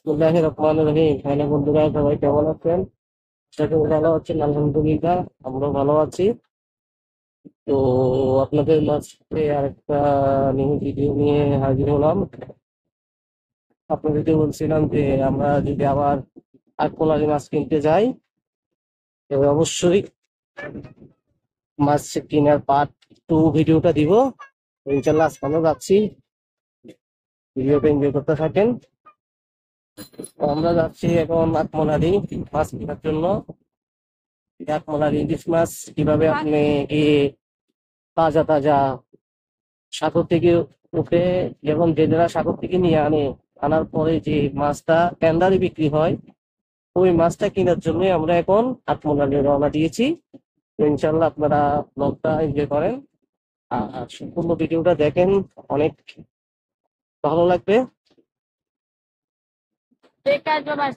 বিসমিল্লাহির রহমানির রহিম। হ্যালো বন্ধুরা, সবাই কেমন আছেন? আশা করি ভালো আছেন। আলহামদুলিল্লাহ, আমরা ভালো আছি। তো আপনাদের মাঝে আরেকটা নিউ ভিডিও নিয়ে হাজির হলাম। আপনাদেরকে বলছিলাম যে আমরা যদি আবার কাঠকলারি মাছ কিনতে যাই, তবে অবশ্যই মাছ কেনার পার্ট 2 ভিডিওটা দিব। ইনশাল্লাহ আজকে আমরা যাচ্ছি, ভিডিওটা এনজয় করতে থাকেন। তো আমরা যাচ্ছি এখন আটমলারি মাছ কেনার জন্য। আটমলারি ইলিশ মাছ কিভাবে আপনি গিয়ে তাজা তাজা সাগর থেকে উঠে, যখন জেলেরা সাগর থেকে নিয়ে আনার পরে যে মাছটা টেন্ডারে বিক্রি হয়, ওই মাছটা কেনার জন্য আমরা এখন আটমলালি রওনা দিয়েছি। তো ইনশাল্লাহ আপনারা ব্লগটা এনজয় করেন আর সম্পূর্ণ ভিডিওটা দেখেন, অনেক ভালো লাগবে।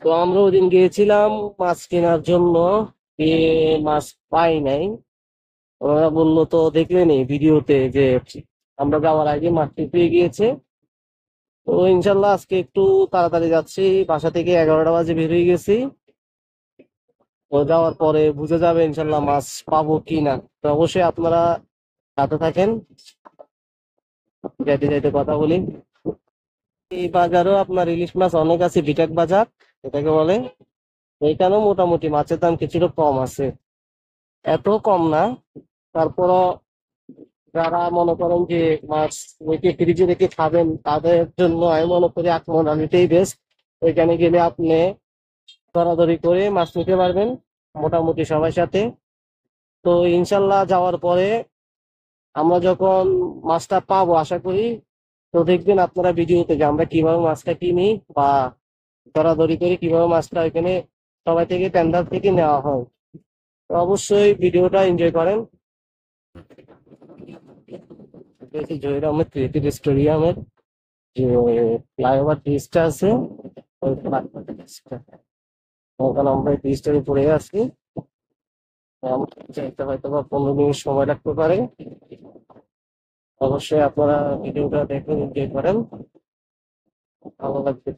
তো আমরা ওদিন গিয়েছিলাম মাছ কেনার জন্য, গিয়ে মাছ পাই নাই। ওরা বললো, তো দেখলেন এই ভিডিওতে যে আমরা যাওয়ার আগে মাছটি পেয়ে গিয়েছে। তো ইনশাল্লাহ আজকে একটু তাড়াতাড়ি যাচ্ছি, বাসা থেকে 11টা বাজে বের হয়ে গেছি। তো যাওয়ার পরে বুঝে যাবে ইনশাল্লাহ মাছ পাবো কি না। তো অবশ্যই আপনারা সাথে থাকেন, যাইতে যাইতে কথা বলি। এই বাজারও আপনার ইলিশ মাছ অনেক আছে, বিটাক বাজার এটাকে বলে। এইখানেও মোটামুটি মাছের দাম কিছুটা কম আছে, এত কম না। তারপরও যারা মনে করেন যে মাছ রেখে ফ্রিজে রেখে খাবেন, তাদের জন্য আমি মনে করি আটমোনালিটাই বেস্ট। ওইখানে গেলে আপনি দরাদরি করে মাছ নিতে পারবেন মোটামুটি সবার সাথে। তো ইনশাল্লাহ যাওয়ার পরে আমরা যখন মাছটা পাবো আশা করি, তো দেখবেন আপনারা ভিডিওতে যে আমরা কিভাবে মাছটা কিনি বা দরাদরি করে কিভাবে মাছটা ওইখানে সবাই থেকে টেন্ডার থেকে নেওয়া হয়। তো অবশ্যই ভিডিওটা এনজয় করেন। এটা হচ্ছে জহির আহমেদ ক্রিয়েটিভ স্টেডিয়ামের যে ফ্লাইওভার ব্রিজটা আছে, ওই ফ্লাইওভার ব্রিজটা, ওখানে আমরা এই ব্রিজটার উপরে আছি। আমার যাইতে হয়তো বা 15 মিনিট সময় লাগতে পারে। অবশ্যই আপনারা ভিডিওটা দেখেন, এনজয় করেন, ভালো লাগবে।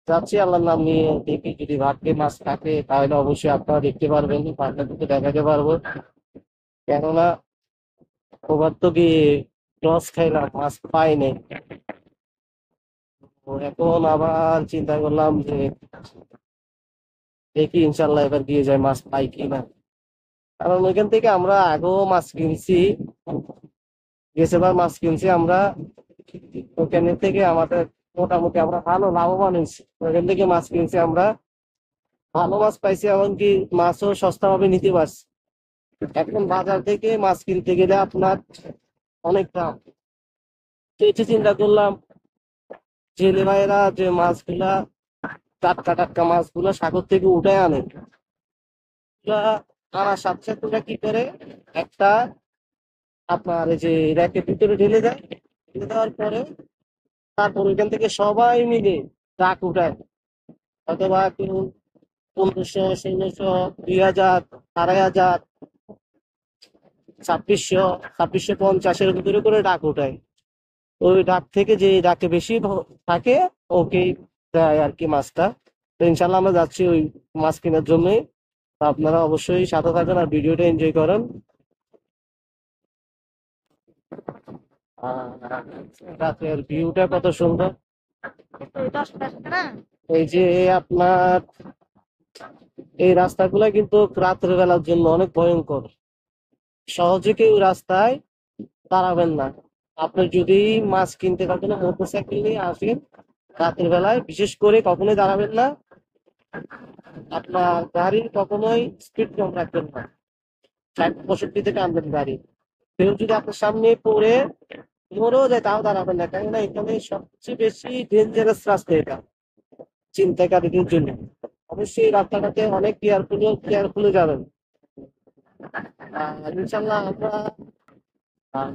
যাচ্ছি আল্লাহর নাম নিয়ে, দেখি যদি ভাগ্যে মাছ থাকে তাহলে অবশ্যই আপনারা দেখতে পারবেন, পাখনা দুটো দেখাতে পারবো। কেননা ওবার তো গিয়ে টস খাইলাম, মাছ পাই নাই। তো এখন আবার চিন্তা করলাম যে দেখি ইনশাল্লাহ এবার দিয়ে যায় মাছ পাই কিনা। কারণ ওইখান থেকে আমরা আগেও মাছ কিনছি, গেছেবার মাছ কিনছি আমরা। ওখানে থেকে আমাদের মোটামুটি আমরা ভালো লাভবান হয়েছি। ওখান থেকে মাছ কিনছি আমরা, ভালো মাছ পাইছি, এমনকি মাছও সস্তা ভাবে নিতে পারছি। এখন বাজার থেকে মাছ কিনতে গেলে আপনার অনেক দাম। তো এসে চিন্তা করলাম, জেলে ভাইয়েরা যে মাছগুলা টাটকা টাটকা মাছগুলো সাগর থেকে উঠে আনে, ওগুলা আনার সাথে সাথে ওরা কি করে, একটা আপনার এই যে র্যাকের ভিতরে ঢেলে দেয়। ঢেলে দেওয়ার পরে তারপর ওইখান থেকে সবাই মিলে ট্রাক উঠায়, অথবা কেউ 1500, 1600, 2000, 2500, 2600, 2650-এর ভিতরে করে ডাক উঠায়। ওই ডাক থেকে যে ডাকে বেশি থাকে, ওকে দেয় আর কি মাছটা। তো ইনশাল্লাহ আমরা যাচ্ছি ওই মাছ কেনার জন্যই। তো আপনারা অবশ্যই সাথে থাকেন আর ভিডিওটা এনজয় করেন। আর রাতের ভিউটা কত সুন্দর। এই যে আপনার এই রাস্তাগুলা কিন্তু রাত্রে বেলার জন্য অনেক ভয়ঙ্কর, সহজে কেউ রাস্তায় দাঁড়াবেন না। আপনি যদি মাছ কিনতে কখনো মোটরসাইকেল নিয়ে আসেন, রাতের বেলায় বিশেষ করে কখনোই দাঁড়াবেন না। আপনার গাড়ির কখনোই স্পিড কম রাখবেন না, 60-65 টানবেন গাড়ি। কেউ যদি আপনার সামনে পড়ে মরেও যায় তাও দাঁড়াবেন না, কেননা এখানে সবচেয়ে বেশি ডেঞ্জারাস রাস্তা এটা ছিনতাইকারীদের জন্য। অবশ্যই রাস্তাটাতে অনেক কেয়ারফুলি যাবেন। ইনশাল্লাহ আমরা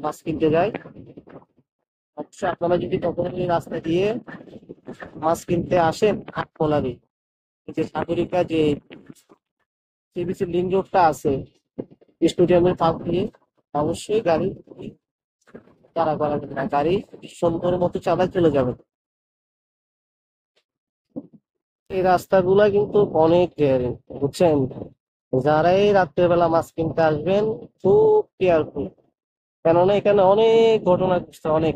মাছ কিনতে যাই। অবশ্যই আপনারা যদি কখনো এই রাস্তা দিয়ে মাছ কিনতে আসেন, আটকলারি এই যে সাগরিকা যে সিবিসি লিঙ্ক রোডটা আছে স্টেডিয়ামের পাশ দিয়ে, অবশ্যই গাড়ি তাড়া করাবেন না, গাড়ি সুন্দর মতো চালায় চলে যাবেন। এই রাস্তাগুলা কিন্তু অনেক ডেয়ারিং, বুঝছেন? যারাই রাত্রেবেলা মাছ কিনতে আসবেন, খুব কেয়ারফুল। কেননা এখানে অনেক ঘটনা ঘটছে, অনেক,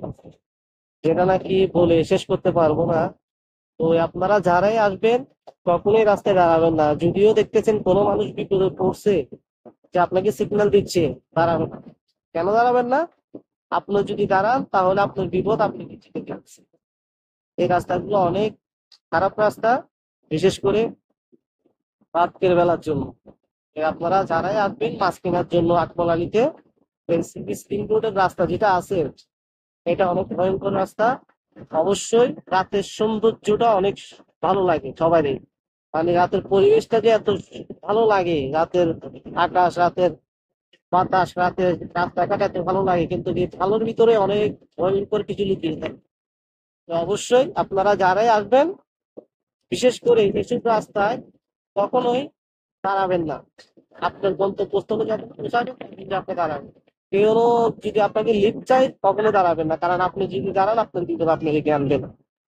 যেটা নাকি বলে শেষ করতে পারবো না। তো আপনারা যারাই আসবেন, কখনোই রাস্তায় দাঁড়াবেন না। যদিও দেখতেছেন কোনো মানুষ বিপদে পড়ছে, যে আপনাকে সিগন্যাল দিচ্ছে, দাঁড়াবেন না। কেন দাঁড়াবেন না? আপনি যদি দাঁড়ান তাহলে আপনার বিপদ আপনি নিজে থেকে আনছেন। এই রাস্তাগুলো অনেক খারাপ রাস্তা, বিশেষ করে রাতের বেলার জন্য। আপনারা যারাই আসবেন মাছ কেনার জন্য আকমল আলীতে, স্প্রিং রোডের রাস্তা যেটা আছে, এটা অনেক ভয়ঙ্কর রাস্তা। অবশ্যই রাতের সৌন্দর্যটা অনেক ভালো লাগে সবারই। মানে রাতের পরিবেশটা যে এত ভালো লাগে, রাতের আকাশ, রাতের বাতাস, রাতের রাস্তাঘাট এত ভালো লাগে, কিন্তু এই ভালোর ভিতরে অনেক ভয়ঙ্কর কিছু লুকিয়ে থাকে। তো অবশ্যই আপনারা যারাই আসবেন, বিশেষ করে এসব রাস্তায় কখনোই দাঁড়াবেন না। আপনার গন্তব্যস্থলে যখন পৌঁছাবেন তখন আপনি দাঁড়াবেন। কেউ যদি আপনাকে লিফট চাই কখনো দাঁড়াবেন না, কারণ আপনি যদি দাঁড়ান আপনার বিপদ আপনি ডেকে আনবেন।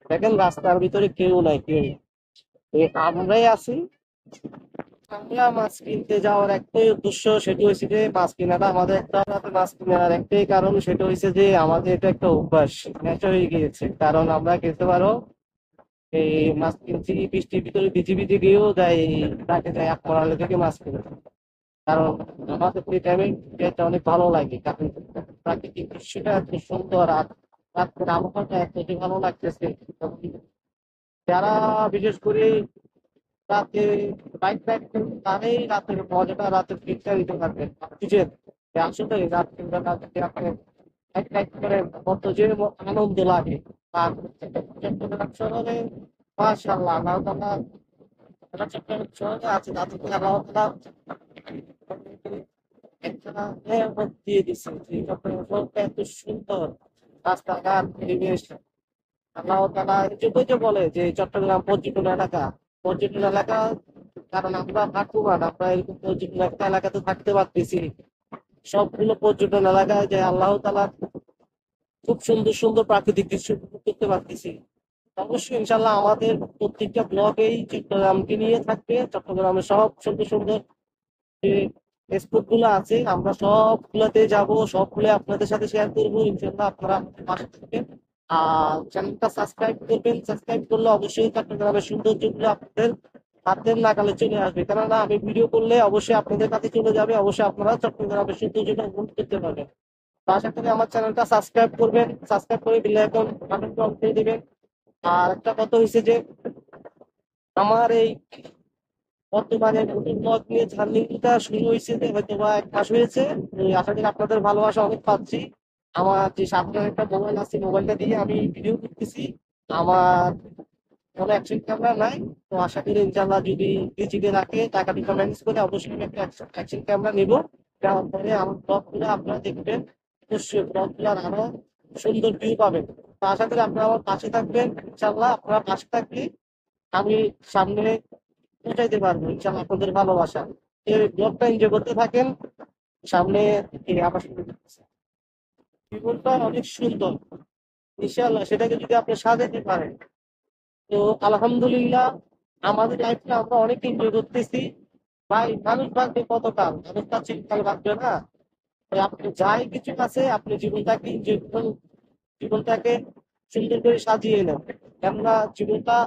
দেখেন রাস্তার ভিতরে কেউ নাই, কেউ নেই। আমরাই আছি। আমরা মাছ কিনতে যাওয়ার একটাই উদ্দেশ্য, সেটি হয়েছে যে মাছ কেনাটা আমাদের একটা, মাছ কেনার একটাই কারণ, সেটা হয়েছে যে আমাদের এটা একটা অভ্যাস, নেশা হয়ে গিয়েছে। কারণ আমরা খেতে পারো এই মাছ কিনছি বৃষ্টির ভিতরে ভিজে ভিজে গিয়েও যাই, তাকে যাই আকমল থেকে মাছ কিনে। কারণ আমাদের এই টাইমে এটা অনেক ভালো লাগে, কারণ প্রাকৃতিক দৃশ্যটা এত সুন্দর, আর রাতের আবহাওয়াটা এত যে ভালো লাগতেছে। যারা বিশেষ করে রাতে বাইক রাইড করবেন, তারাই রাতের মজাটা, রাতের ফিলটা দিতে পারবেন। বুঝছেন? যে আসলে রাতের বেলা যদি আপনি বাইক রাইড করেন কত যে আনন্দ লাগে। আর চট্টগ্রাম শহরে মাশাআল্লাহ আল্লাহ তাআলা, চট্টগ্রাম শহরে আছে তাদেরকে আল্লাহ তাআলা একটা নেয়ামত দিয়ে দিচ্ছে, যে চট্টগ্রাম শহরটা এত সুন্দর, রাস্তাঘাট, পরিবেশ। আল্লাহ তাআলা এই জন্যই তো বলে যে চট্টগ্রাম পর্যটন এলাকা, পর্যটন এলাকা। কারণ আমরা ভাগ্যবান, আমরা এরকম পর্যটন একটা এলাকাতে থাকতে পারতেছি। সবগুলো পর্যটন এলাকায় যে আল্লাহ তাআলা খুব সুন্দর সুন্দর প্রাকৃতিক দৃশ্য উপভোগ করতে পারতেছি। অবশ্যই ইনশাল্লাহ আমাদের প্রত্যেকটা ব্লগেই চট্টগ্রামকে নিয়ে থাকবে। চট্টগ্রামের সব সুন্দর সুন্দর যে স্পট গুলো আছে আমরা সবগুলোতে যাব, সবগুলো আপনাদের সাথে শেয়ার করবো। ইনশাল্লাহ আপনারা আমাদের পাশে থাকবেন, আর চ্যানেলটা সাবস্ক্রাইব করবেন। সাবস্ক্রাইব করলে অবশ্যই চট্টগ্রামের সৌন্দর্যগুলো আপনাদের হাতের নাগালে চলে আসবে, কেননা আমি ভিডিও করলে অবশ্যই আপনাদের কাছে চলে যাবে। অবশ্যই আপনারা চট্টগ্রামের সৌন্দর্যটা উপভোগ করতে পারবেন। তো আশা করি আমার চ্যানেলটা সাবস্ক্রাইব করবেন, সাবস্ক্রাইব করে বেল আইকন বাটনটা অন করে দিবেন। আর একটা কথা হয়েছে যে আমার এই বর্তমানে নতুন ব্লগ নিয়ে জার্নিটা শুরু হয়েছে, যে হয়তো বা 1 মাস হয়েছে। আশা করি আপনাদের ভালোবাসা অনেক পাচ্ছি। আমার যে সামনে একটা মোবাইল আছে, মোবাইলটা দিয়ে আমি ভিডিও করতেছি। আমার কোনো অ্যাকশন ক্যামেরা নাই। তো আশা করি ইনশাল্লাহ যদি ডিজিটে রাখে, টাকা পয়সা ম্যানেজ করে অবশ্যই আমি একটা অ্যাকশন ক্যামেরা নিবো। নেওয়ার পরে আমার ব্লগগুলো আপনারা দেখবেন, অবশ্যই ব্লগগুলো আরো সুন্দর ভিউ পাবেন। তো আশা করি আপনারা আমার পাশে থাকবেন। ইনশাল্লাহ আপনারা পাশে থাকলে আমি সামনে পৌঁছাইতে পারবো ইনশাল্লাহ আপনাদের ভালোবাসা। এই ব্লগটা এনজয় করতে থাকেন। সামনে এই আবার শুরু করতেছে। জীবনটা অনেক সুন্দর, ইনশাল্লাহ সেটাকে যদি আপনি সাজাতে পারেন, তো আলহামদুলিল্লাহ আমাদের লাইফটা আমরা অনেক এনজয় করতেছি। ভাই মানুষ বাঁচবে কতকাল? মানুষ তার চিরকাল বাঁচবে না। তাই আপনি যাই কিছু আছে আপনি জীবনটাকে এনজয় করুন, জীবনটাকে সুন্দর করে সাজিয়ে নেন। কেননা জীবনটা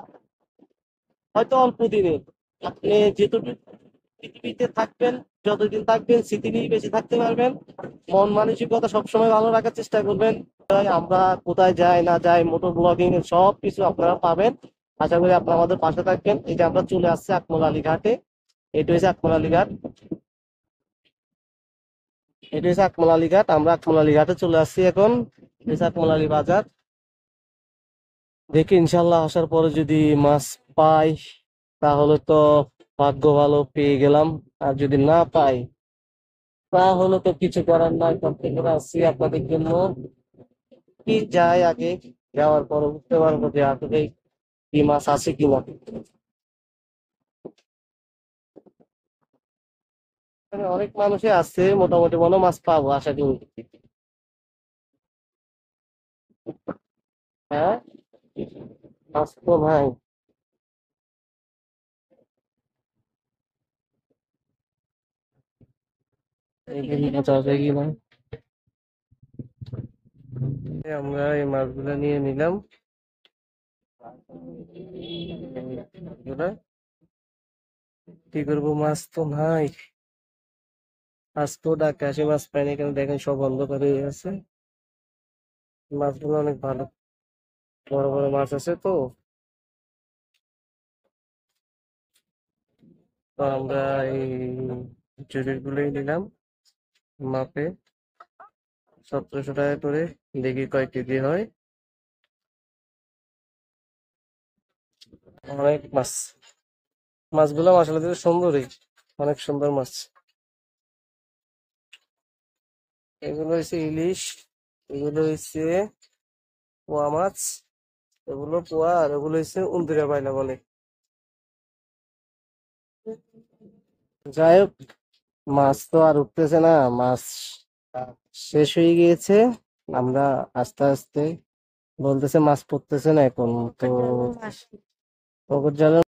হয়তো অল্প দিনের। আপনি যেটুকু পৃথিবীতে থাকবেন, যতদিন থাকবেন স্মৃতি নিয়ে বেঁচে থাকতে পারবেন। মন মানসিকতা সবসময় ভালো রাখার চেষ্টা করবেন। তাই আমরা কোথায় যাই না যাই, মোটর ব্লগিং এর সব কিছু আপনারা পাবেন। আশা করি আপনারা আমাদের পাশে থাকবেন। এই যে আমরা চলে আসছি আকমল আলী ঘাটে। এটা হচ্ছে আকমল আলী ঘাট, এটা হচ্ছে আকমল আলী ঘাট। আমরা আকমল আলী ঘাটে চলে আসছি এখন। এটা হচ্ছে আকমল আলী বাজার। দেখি ইনশাল্লাহ আসার পরে যদি মাছ পাই তাহলে তো ভাগ্য ভালো, পেয়ে গেলাম। আর যদি না পাই তাহলে তো কিছু করার নাই, কন্টেন্ট করে আসছি আপনাদের জন্য। কি যাই আগে, যাওয়ার পরে বুঝতে পারবো যে আসলে কি মাছ আছে কিনা। এখানে অনেক মানুষই আছে, মোটামুটি মনে হয় মাছ পাবো আশা করি। হ্যাঁ, মাছ তো ভাই এখানে যাবে কিনা। আমরা এই মাছগুলা নিয়ে নিলাম। এগুলা কি করবো, মাছ তো নাই। আজকেও ডাকে আসে, মাছ পাইনি, কেন দেখেন সব অন্ধকার হয়ে আছে। মাছগুলো অনেক ভালো, বড় বড় মাছ আছে তো। তো আমরা এই জুড়ির গুলোই নিলাম মাপে 1700 টাকা করে। দেখি কয় কেজি হয়। অনেক মাছ, মাছগুলো আসলে সুন্দরই, অনেক সুন্দর মাছ। এগুলো হচ্ছে ইলিশ, এগুলো হচ্ছে পোয়া মাছ, এগুলো পোয়া, আর এগুলো হচ্ছে উন্দুরা পায়না বলে। যাই হোক, মাছ তো আর উঠতেছে না, মাছ শেষ হয়ে গিয়েছে। আমরা আস্তে আস্তে বলতেছে মাছ পড়তেছে না এখন তো, পুকুর জালে